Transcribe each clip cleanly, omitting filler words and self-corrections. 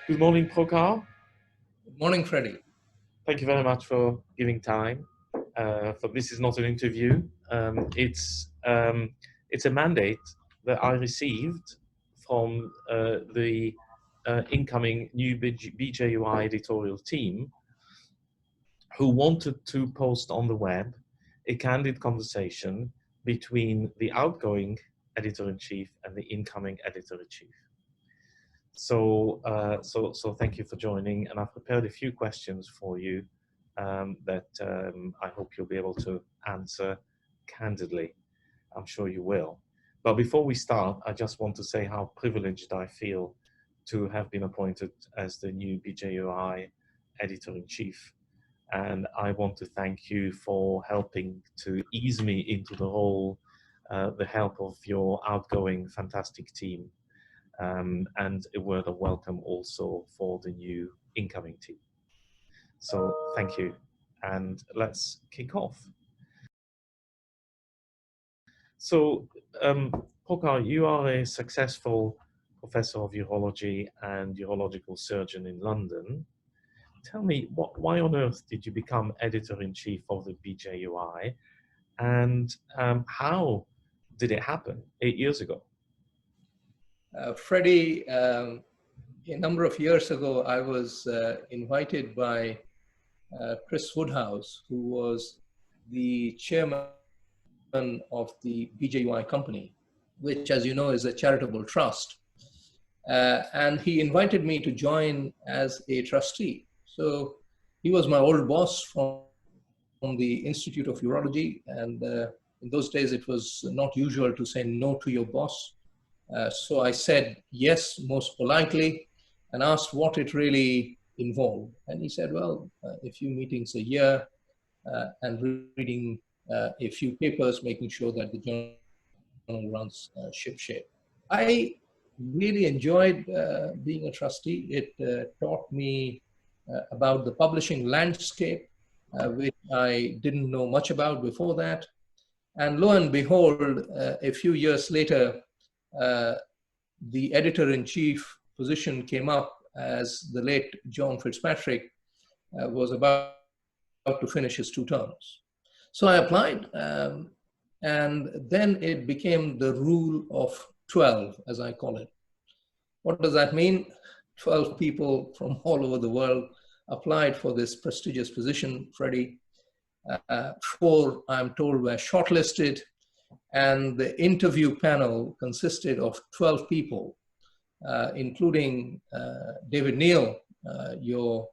Good morning, Prokar. Good morning, Freddie. Thank you very much for giving time. For this is not an interview. It's a mandate that I received from the incoming new BJUI editorial team, who wanted to post on the web a candid conversation between the outgoing editor-in-chief and the incoming editor-in-chief. So thank you for joining, and I've prepared a few questions for you that I hope you'll be able to answer candidly. I'm sure you will. But before we start, I just want to say how privileged I feel to have been appointed as the new BJUI editor-in-chief. And I want to thank you for helping to ease me into the role, the help of your outgoing fantastic team. And a word of welcome also for the new incoming team. So thank you, and let's kick off. So Prokar, you are a successful professor of urology and urological surgeon in London. Tell me, why on earth did you become editor-in-chief of the BJUI, and how did it happen 8 years ago? Freddie, a number of years ago, I was invited by Chris Woodhouse, who was the chairman of the BJUI company, which, as you know, is a charitable trust. And he invited me to join as a trustee. So he was my old boss from the Institute of Urology. And in those days, it was not usual to say no to your boss. So I said yes, most politely, and asked what it really involved. And he said, well, a few meetings a year and reading a few papers, making sure that the journal runs shipshape. I really enjoyed being a trustee. It taught me about the publishing landscape, which I didn't know much about before that. And lo and behold, a few years later, the editor-in-chief position came up as the late John Fitzpatrick was about to finish his 2 terms. So I applied, and then it became the rule of 12, as I call it. What does that mean? 12 people from all over the world applied for this prestigious position, Freddie. 4, I'm told, were shortlisted, and the interview panel consisted of 12 people, including David Neal, your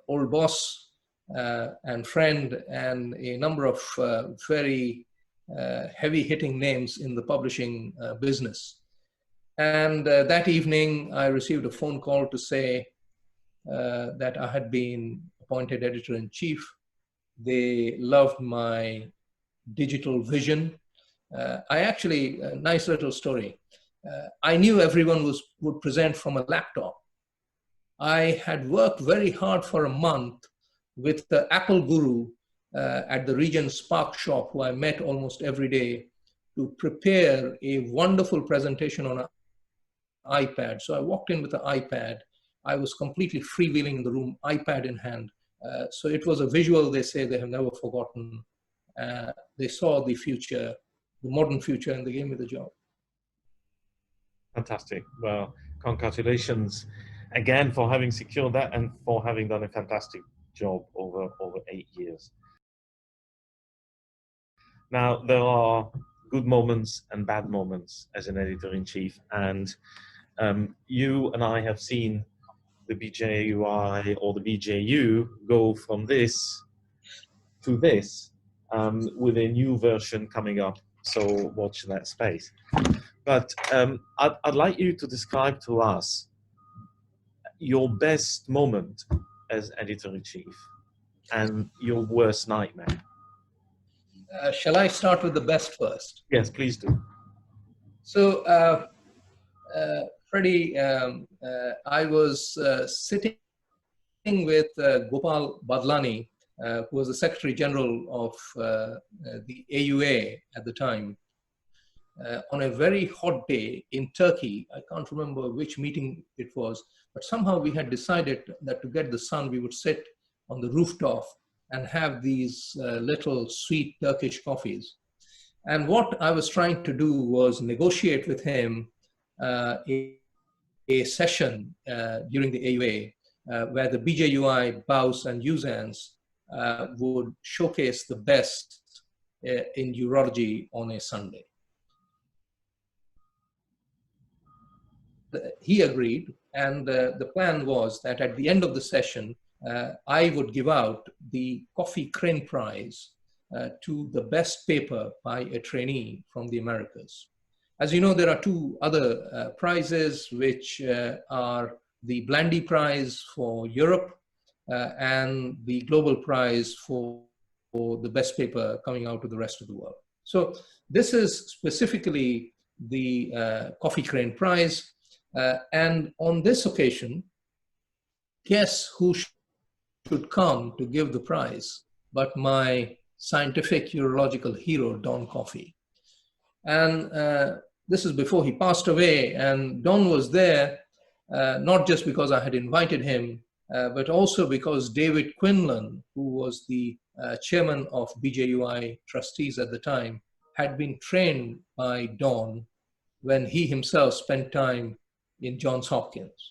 old boss and friend, and a number of very heavy-hitting names in the publishing business. And that evening, I received a phone call to say that I had been appointed editor-in-chief. They loved my digital vision. I actually, a nice little story. I knew everyone would present from a laptop. I had worked very hard for a month with the Apple guru at the Regent's Park shop, who I met almost every day, to prepare a wonderful presentation on an iPad. So I walked in with an iPad. I was completely freewheeling in the room, iPad in hand. So it was a visual they say they have never forgotten. They saw the future, the modern future, and they gave me the job. Fantastic. Well, congratulations again for having secured that and for having done a fantastic job over 8 years. Now, there are good moments and bad moments as an editor-in-chief, and you and I have seen the BJUI or the BJU go from this to this with a new version coming up, so watch that space. But I'd like you to describe to us your best moment as editor-in-chief and your worst nightmare. Shall I start with the best first? Yes, please do. So, Freddie, I was sitting with Gopal Badlani, who was the Secretary General of the AUA at the time, on a very hot day in Turkey. I can't remember which meeting it was, But somehow we had decided that to get the sun, we would sit on the rooftop and have these little sweet Turkish coffees. And what I was trying to do was negotiate with him a session during the AUA where the BJUI, BAUS, and USANS would showcase the best in urology on a Sunday. He agreed, and the plan was that at the end of the session, I would give out the Coffee Crane Prize to the best paper by a trainee from the Americas. As you know, there are two other prizes, which are the Blandy Prize for Europe and the Global Prize for the best paper coming out of the rest of the world. So this is specifically the Coffee Crane Prize. And on this occasion, guess who should come to give the prize but my scientific urological hero, Don Coffey. And this is before he passed away, and Don was there, not just because I had invited him, but also because David Quinlan, who was the chairman of BJUI trustees at the time, had been trained by Don when he himself spent time in Johns Hopkins.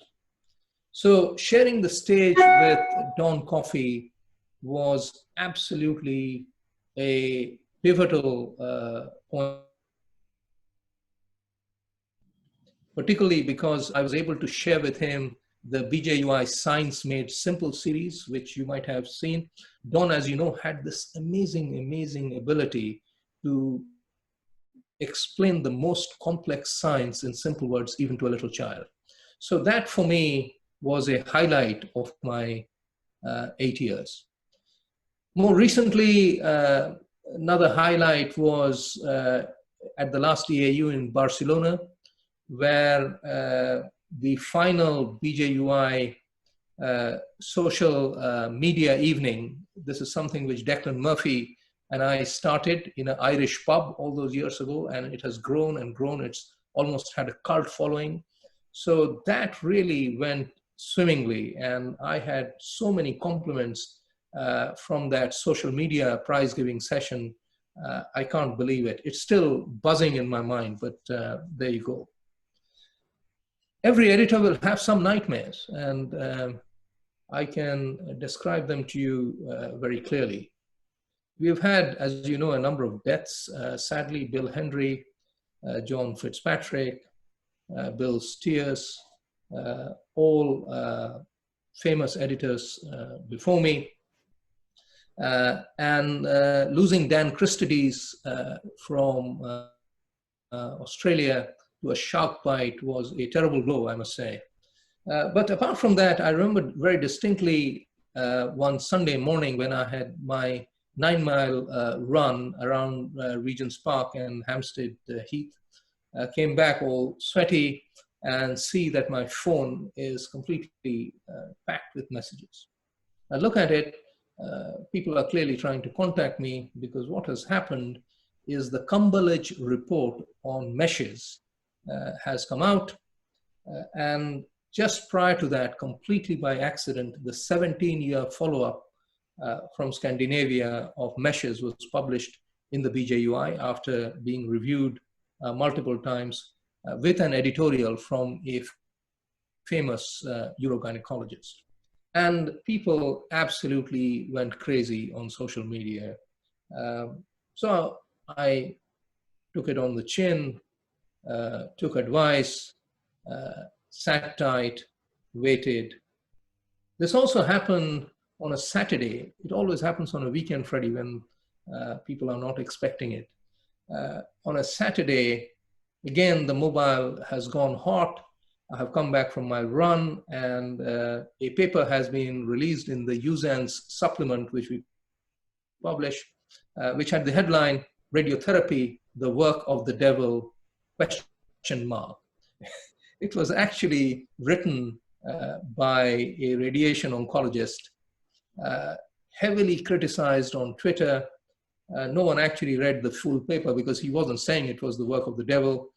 So sharing the stage with Don Coffey was absolutely a pivotal point, particularly because I was able to share with him the BJUI Science Made Simple series, which you might have seen. Don, as you know, had this amazing ability to explain the most complex science in simple words, even to a little child. So that for me was a highlight of my 8 years. More recently, another highlight was at the last EAU in Barcelona, where the final BJUI social media evening, this is something which Declan Murphy and I started in an Irish pub all those years ago, and it has grown and grown. It's almost had a cult following. So that really went swimmingly, and I had so many compliments from that social media prize giving session. I can't believe it. It's still buzzing in my mind, but there you go. Every editor will have some nightmares, and I can describe them to you very clearly. We've had, as you know, a number of deaths. Sadly, Bill Henry, John Fitzpatrick, Bill Steers, all famous editors before me. And losing Dan Christidis from Australia to a shark bite was a terrible blow, I must say. But apart from that, I remember very distinctly one Sunday morning when I had my 9-mile run around Regent's Park and Hampstead Heath, came back all sweaty and see that my phone is completely packed with messages. I look at it, people are clearly trying to contact me because what has happened is the Cumberledge report on meshes has come out, and just prior to that, completely by accident, the 17-year follow-up from Scandinavia of meshes was published in the BJUI after being reviewed multiple times with an editorial from a famous urogynecologist. And people absolutely went crazy on social media. So I took it on the chin, took advice, sat tight, waited. This also happened on a Saturday. It always happens on a weekend, Freddie, when people are not expecting it. On a Saturday, again, the mobile has gone hot. I have come back from my run, and a paper has been released in the USANS supplement, which we publish, which had the headline, Radiotherapy, the Work of the Devil, ? It was actually written by a radiation oncologist, heavily criticized on Twitter. No one actually read the full paper because he wasn't saying it was the work of the devil.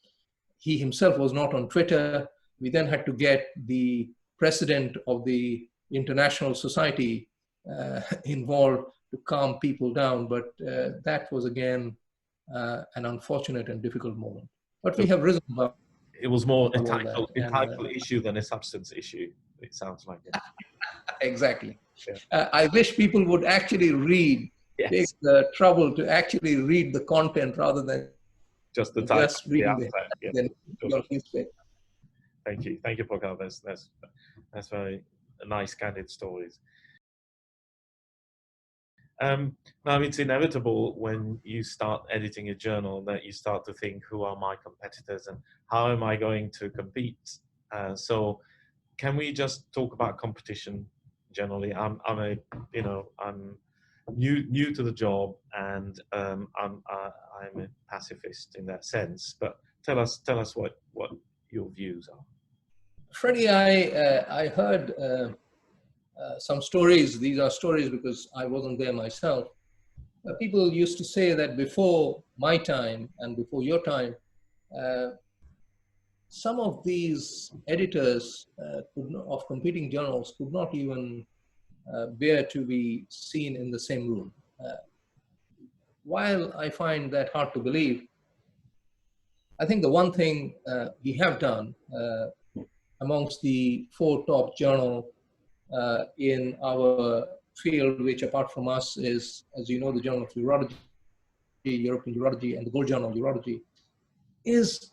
He himself was not on Twitter. We then had to get the president of the International Society involved to calm people down, but that was again an unfortunate and difficult moment. But we have risen above. It was more a all that, title issue than a substance issue. It sounds like it. Exactly. Yeah. I wish people would actually read, Yes. take the trouble to actually read the content rather than just the title. just reading the newspaper. Thank you, Prokar. That's very nice, candid stories. Now, it's inevitable when you start editing a journal that you start to think, who are my competitors and how am I going to compete? So can we just talk about competition generally? I'm new to the job, and I'm a pacifist in that sense. But tell us what your views are. Freddie, I heard some stories. These are stories because I wasn't there myself. People used to say that before my time and before your time, some of these editors of competing journals could not even bear to be seen in the same room. While I find that hard to believe, I think the one thing we have done amongst the 4 top journals in our field, which apart from us is, as you know, the Journal of Urology, European Urology, and the Gold Journal of Urology, is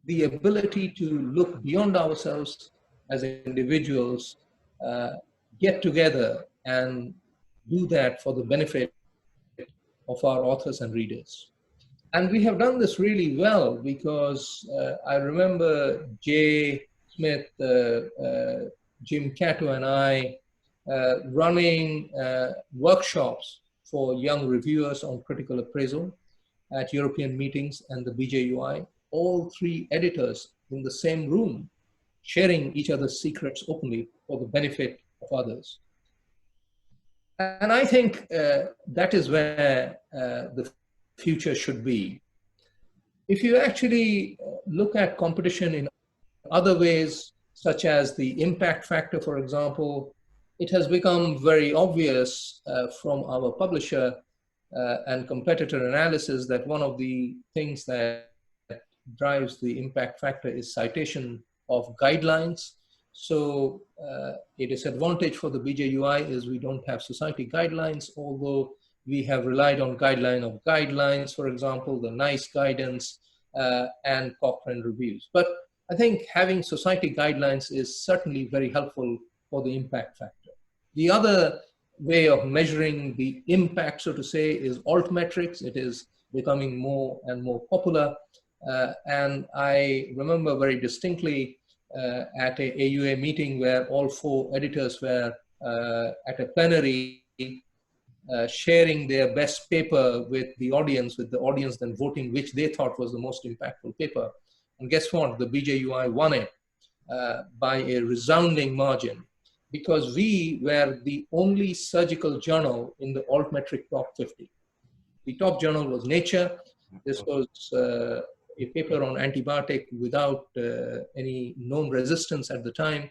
the ability to look beyond ourselves as individuals, get together and do that for the benefit of our authors and readers. And we have done this really well because I remember Jay Smith, Jim Cato and I running workshops for young reviewers on critical appraisal at European meetings and the BJUI, all 3 editors in the same room, sharing each other's secrets openly for the benefit of others. And I think that is where the future should be. If you actually look at competition in other ways, such as the impact factor, for example, it has become very obvious from our publisher and competitor analysis that one of the things that drives the impact factor is citation of guidelines. So a disadvantage for the BJUI is we don't have society guidelines, although we have relied on guideline of guidelines, for example, the NICE guidance and Cochrane reviews. But I think having society guidelines is certainly very helpful for the impact factor. The other way of measuring the impact, so to say, is altmetrics. It is becoming more and more popular. And I remember very distinctly at a AUA meeting where all 4 editors were at a plenary sharing their best paper with the audience then voting which they thought was the most impactful paper. And guess what? The BJUI won it by a resounding margin because we were the only surgical journal in the altmetric top 50. The top journal was Nature. This was a paper on antibiotic without any known resistance at the time.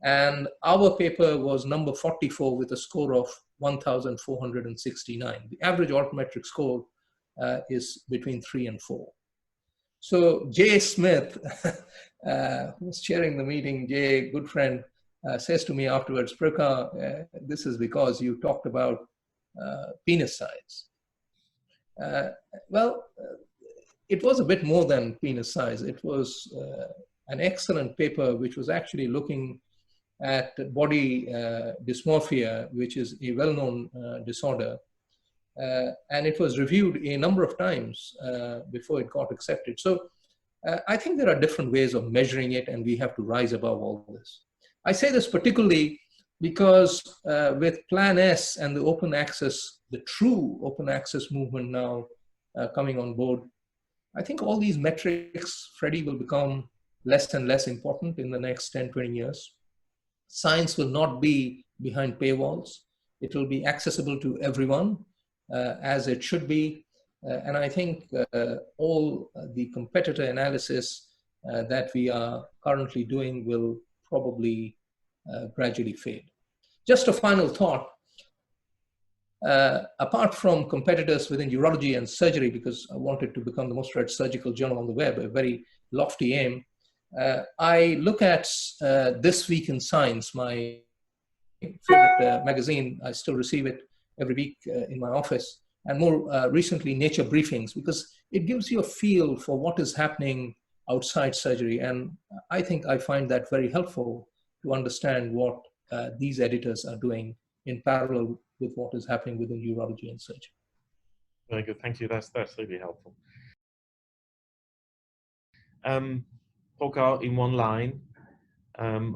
And our paper was number 44 with a score of 1,469. The average altmetric score is between 3 and 4. So Jay Smith, who was chairing the meeting, Jay, good friend, says to me afterwards, Prokar, this is because you talked about penis size. Well, it was a bit more than penis size. It was an excellent paper which was actually looking at body dysmorphia, which is a well-known disorder. And it was reviewed a number of times before it got accepted. So I think there are different ways of measuring it, and we have to rise above all this. I say this particularly because with Plan S and the open access, the true open access movement now coming on board, I think all these metrics, Freddie, will become less and less important in the next 10, 20 years. Science will not be behind paywalls. It will be accessible to everyone as it should be. And I think all the competitor analysis that we are currently doing will probably gradually fade. Just a final thought. Apart from competitors within urology and surgery, because I wanted to become the most read surgical journal on the web, a very lofty aim, I look at This Week in Science, my favorite magazine. I still receive it every week in my office, and more recently Nature Briefings, because it gives you a feel for what is happening outside surgery. And I think I find that very helpful to understand what these editors are doing in parallel with what is happening within urology and surgery. Very good, thank you. That's really helpful. Prokar, in one line,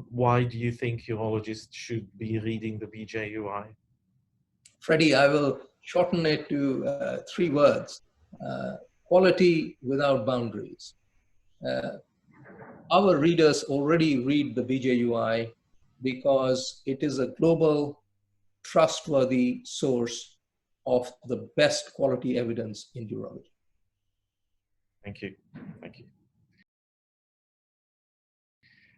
why do you think urologists should be reading the BJUI? Freddie, I will shorten it to 3 words. Quality without boundaries. Our readers already read the BJUI because it is a global, trustworthy source of the best quality evidence in urology. Thank you. Thank you.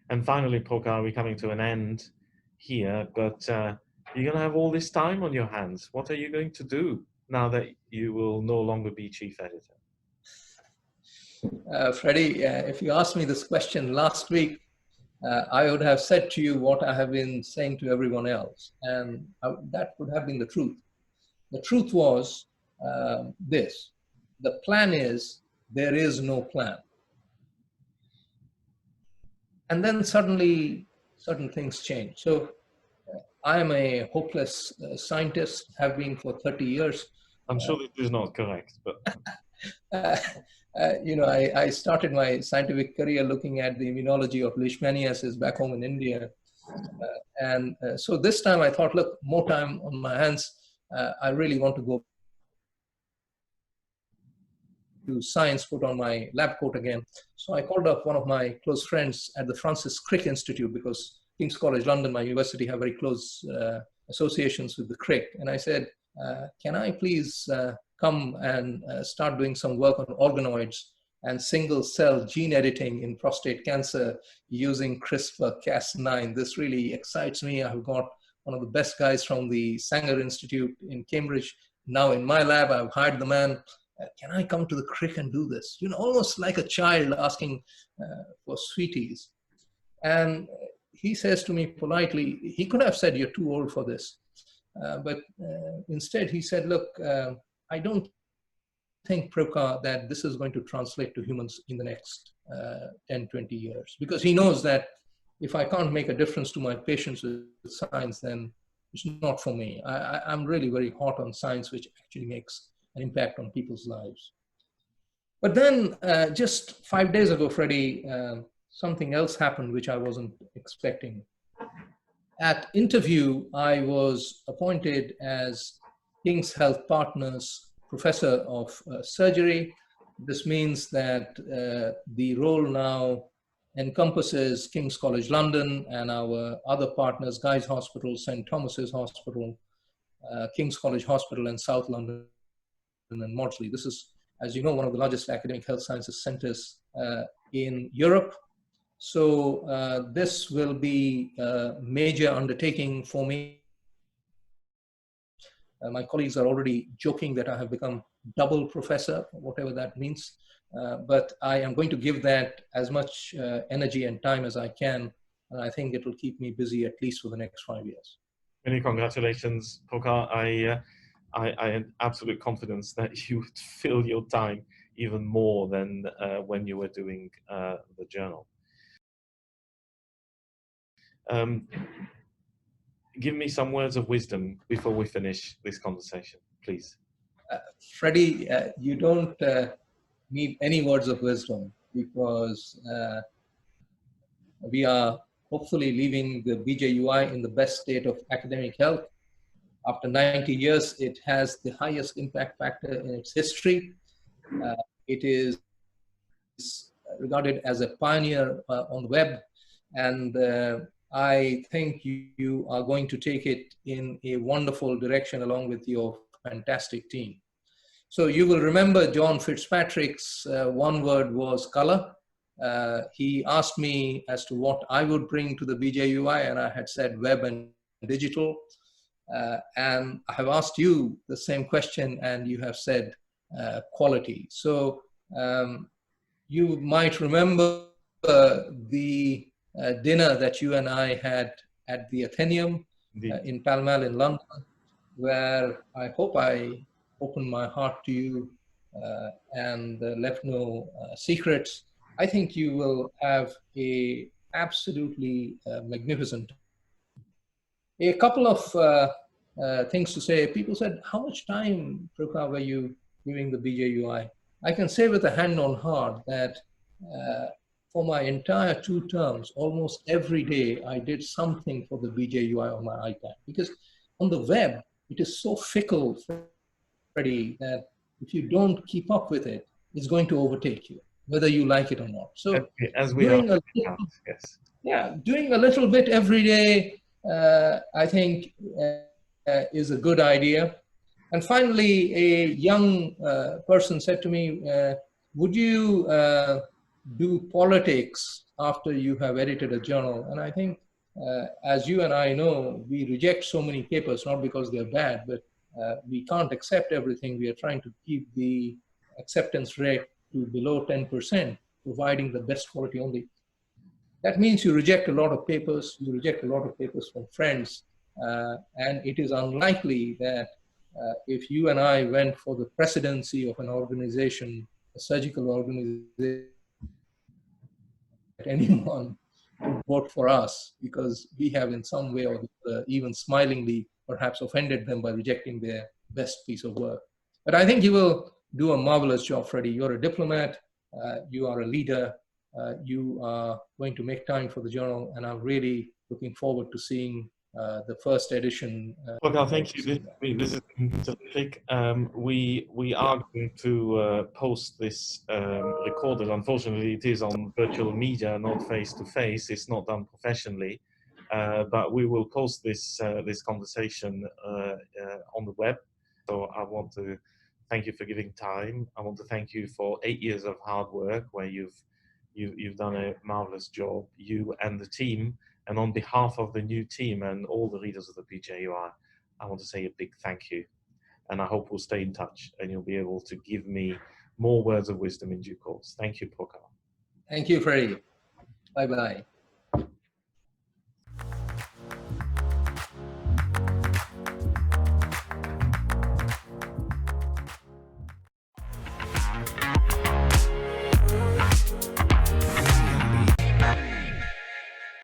And finally, Prokar, we're coming to an end here, but you're going to have all this time on your hands. What are you going to do now that you will no longer be chief editor? Freddie, if you asked me this question last week, I would have said to you what I have been saying to everyone else, and that would have been the truth. The truth was this: the plan is, there is no plan. And then suddenly, certain things change. So I am a hopeless scientist, have been for 30 years. I'm sure this is not correct, but... I started my scientific career looking at the immunology of leishmaniasis back home in India. So this time I thought, look, more time on my hands. I really want to go to science, put on my lab coat again. So I called up one of my close friends at the Francis Crick Institute, because King's College London, my university, have very close associations with the Crick. And I said, can I please come and start doing some work on organoids and single cell gene editing in prostate cancer using CRISPR-Cas9. This really excites me. I've got one of the best guys from the Sanger Institute in Cambridge now in my lab. I've hired the man. Can I come to the Crick and do this? Almost like a child asking for sweeties. And he says to me politely, he could have said, you're too old for this. But instead he said, look, I don't think, Prokar, that this is going to translate to humans in the next 10, 20 years. Because he knows that if I can't make a difference to my patients with science, then it's not for me. I'm really very hot on science, which actually makes an impact on people's lives. But then just 5 days ago, Freddie, something else happened which I wasn't expecting. At Interview, I was appointed as King's Health Partners Professor of Surgery. This means that the role now encompasses King's College London and our other partners, Guy's Hospital, St. Thomas's Hospital, King's College Hospital, and South London and Maudsley. This is, as you know, one of the largest academic health sciences centers in Europe. So this will be a major undertaking for me. My colleagues are already joking that I have become double professor, whatever that means. But I am going to give that as much energy and time as I can. And I think it will keep me busy at least for the next 5 years. Many congratulations, Prokar. I had absolute confidence that you would fill your time even more than when you were doing the journal. Give me some words of wisdom before we finish this conversation, please. Freddie, you don't need any words of wisdom, because we are hopefully leaving the BJUI in the best state of academic health. After 90 years, it has the highest impact factor in its history. It is regarded as a pioneer on the web, and I think you are going to take it in a wonderful direction along with your fantastic team. So you will remember John Fitzpatrick's one word was color. he asked me as to what I would bring to the BJUI, and I had said web and digital. And I have asked you the same question, and you have said quality. So you might remember the dinner that you and I had at the Athenaeum in Pall Mall in London, where I hope I opened my heart to you and left no secrets. I think you will have a absolutely magnificent. A couple of things to say. People said, how much time, Prokar, were you giving the BJUI? I can say with a hand on heart that for my entire 2 terms, almost every day, I did something for the BJUI on my iPad. Because on the web, it is so fickle, Freddie, that if you don't keep up with it, it's going to overtake you, whether you like it or not. So as we are, yes. Yeah, doing a little bit every day, I think, is a good idea. And finally, a young person said to me, would you do politics after you have edited a journal? And I think, as you and I know, we reject so many papers, not because they're bad, but we can't accept everything. We are trying to keep the acceptance rate to below 10%, providing the best quality only. That means you reject a lot of papers, you reject a lot of papers from friends, and it is unlikely that if you and I went for the presidency of an organization, a surgical organization, anyone would vote for us because we have in some way or even smilingly perhaps offended them by rejecting their best piece of work. But I think you will do a marvelous job, Freddie. You're a diplomat, you are a leader, you are going to make time for the journal, and I'm really looking forward to seeing the first edition. Well, thank you. This is terrific. We are going to post this recorded. Unfortunately, it is on virtual media, not face to face. It's not done professionally, but we will post this this conversation on the web. So I want to thank you for giving time. I want to thank you for 8 years of hard work, where you've done a marvelous job, you and the team. And on behalf of the new team and all the readers of the BJUI, I want to say a big thank you. And I hope we'll stay in touch and you'll be able to give me more words of wisdom in due course. Thank you, Prokar. Thank you, Freddie. Bye-bye.